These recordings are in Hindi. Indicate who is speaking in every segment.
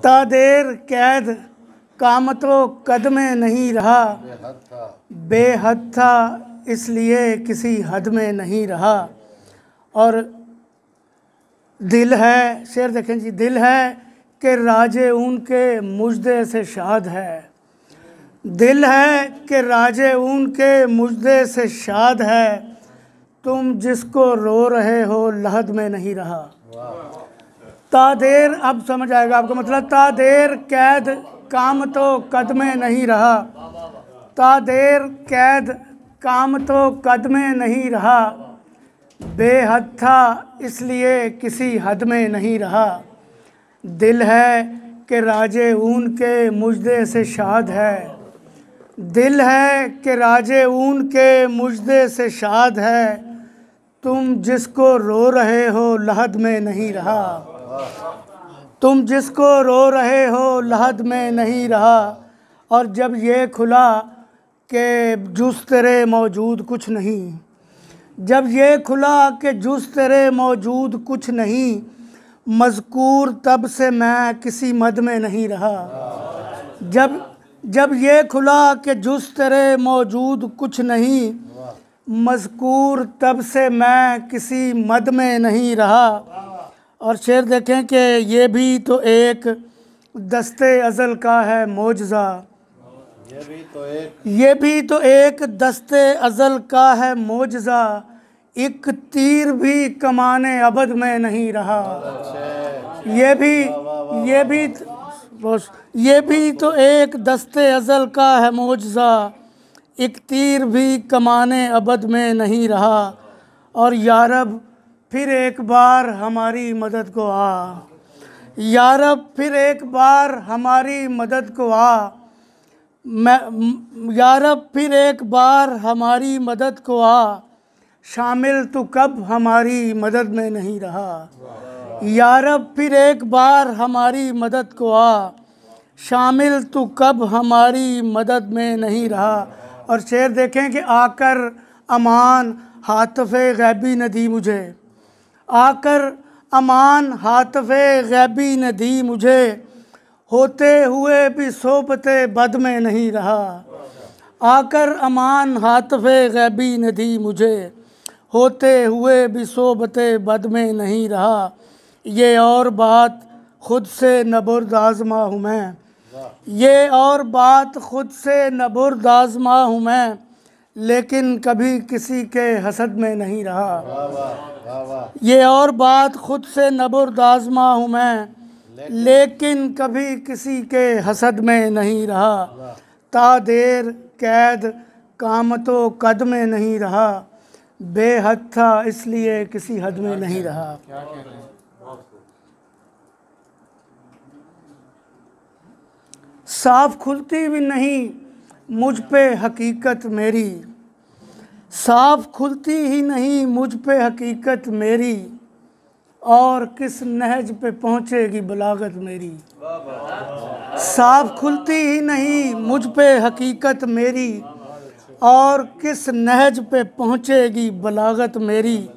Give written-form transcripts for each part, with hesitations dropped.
Speaker 1: तादेर कैद काम तो कद में नहीं रहा, बेहद था इसलिए किसी हद में नहीं रहा। और दिल है, शेर देखें जी, दिल है कि राजे उनके मुजदे से शाद है, दिल है कि राजे उनके मुजदे से शाद है, तुम जिसको रो रहे हो लहद में नहीं रहा। तादेर, अब समझ आएगा आपको मतलब, तादेर कैद काम तो कद में नहीं रहा, तादेर कैद काम तो कद में नहीं रहा, बेहद था इसलिए किसी हद में नहीं रहा। दिल है कि राजे ऊन के मुजदे से शाद है, दिल है कि राजे ऊन के मुजदे से शाद है, तुम जिसको रो रहे हो लहद में नहीं रहा, तुम जिसको रो रहे हो लहद में नहीं रहा। और जब ये खुला कि जुस तेरे मौजूद कुछ नहीं, जब ये खुला कि जुस तेरे मौजूद कुछ नहीं, मज़कूर तब से मैं किसी मद में नहीं रहा। जब ये खुला कि जुस तेरे मौजूद कुछ नहीं, मज़कूर तब से मैं किसी मद में नहीं रहा। और शेर देखें कि ये भी तो एक दस्ते अज़ल का है मौजज़ा, ये भी तो एक दस्ते अज़ल का है मौजज़ा, एक तीर भी कमाने अबद में नहीं रहा। ये भी तो एक दस्ते अज़ल का है मौजज़ा, एक तीर भी कमाने अबद में नहीं रहा। और यारब फिर एक बार हमारी मदद को आ, यारब फिर एक बार हमारी मदद को आ, यारब फिर एक बार हमारी मदद को आ, शामिल तू कब हमारी मदद में नहीं रहा। यारब फिर एक बार हमारी मदद को आ, शामिल तू कब हमारी मदद में नहीं रहा। और शेर देखें कि आकर अमान हातफ़े गैबी न दी मुझे, आकर अमान हातफ़े गैबी न दी मुझे, होते हुए भी सोबते बद में नहीं रहा। आकर अमान हातफ़े गैबी न दी मुझे, होते हुए भी सोबते बद में नहीं रहा। ये और बात खुद से नबुर्द आज़मा हूँ मैं, ये और बात खुद से नबुर्द आज़मा हूँ मैं, लेकिन कभी किसी के हसद में नहीं रहा। ये और बात खुद से नबुर्द आज़मा हूँ मैं, लेकिन कभी किसी के हसद में नहीं रहा। तादेर कैद काम तो कद में नहीं रहा, बेहद था इसलिए किसी हद में नहीं रहा। साफ खुलती भी नहीं मुझ पे हकीकत मेरी, साफ खुलती ही नहीं मुझ पे हकीकत मेरी, और किस नहज पे पहुँचेगी बलागत मेरी। साफ खुलती ही नहीं मुझ पे हकीकत मेरी, और किस नहज पे पहुँचेगी बलागत मेरी।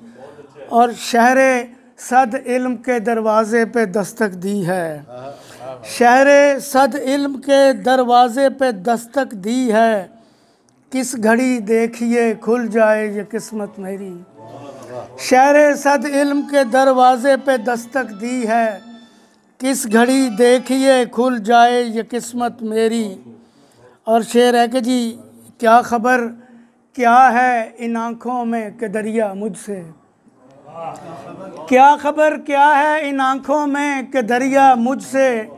Speaker 1: और शहरे सद इल्म के दरवाज़े पे दस्तक दी है, शहरे सद इल्म के दरवाज़े पे दस्तक दी है, किस घड़ी देखिए खुल जाए ये किस्मत मेरी। शहरे सद इल्म के दरवाज़े पे दस्तक दी है, किस घड़ी देखिए खुल जाए ये किस्मत मेरी। और शेर है कि जी, क्या खबर क्या है इन आँखों में कि दरिया मुझसे, क्या खबर क्या है इन आँखों में कि दरिया मुझसे,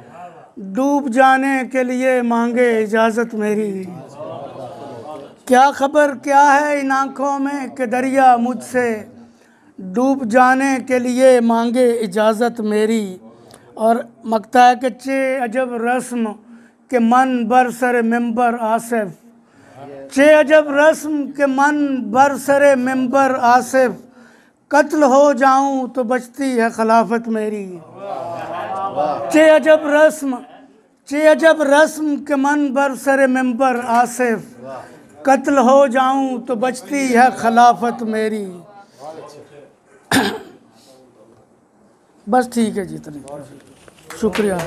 Speaker 1: डूब जाने के लिए मांगे इजाज़त मेरी। क्या खबर क्या है इन आँखों में कि दरिया मुझसे, डूब जाने के लिए मांगे इजाज़त मेरी। और मकता है कि चे अजब रस्म के मन बरसर मिंबर आसिफ, चे अजब रस्म के मन बरसर मिंबर आसिफ, कत्ल हो जाऊं तो बचती है खिलाफत मेरी। चे अजब रस्म के मन बरसर मिंबर आसिफ, कत्ल हो जाऊं तो बचती है खिलाफत मेरी। बस ठीक है जी, इतनी शुक्रिया।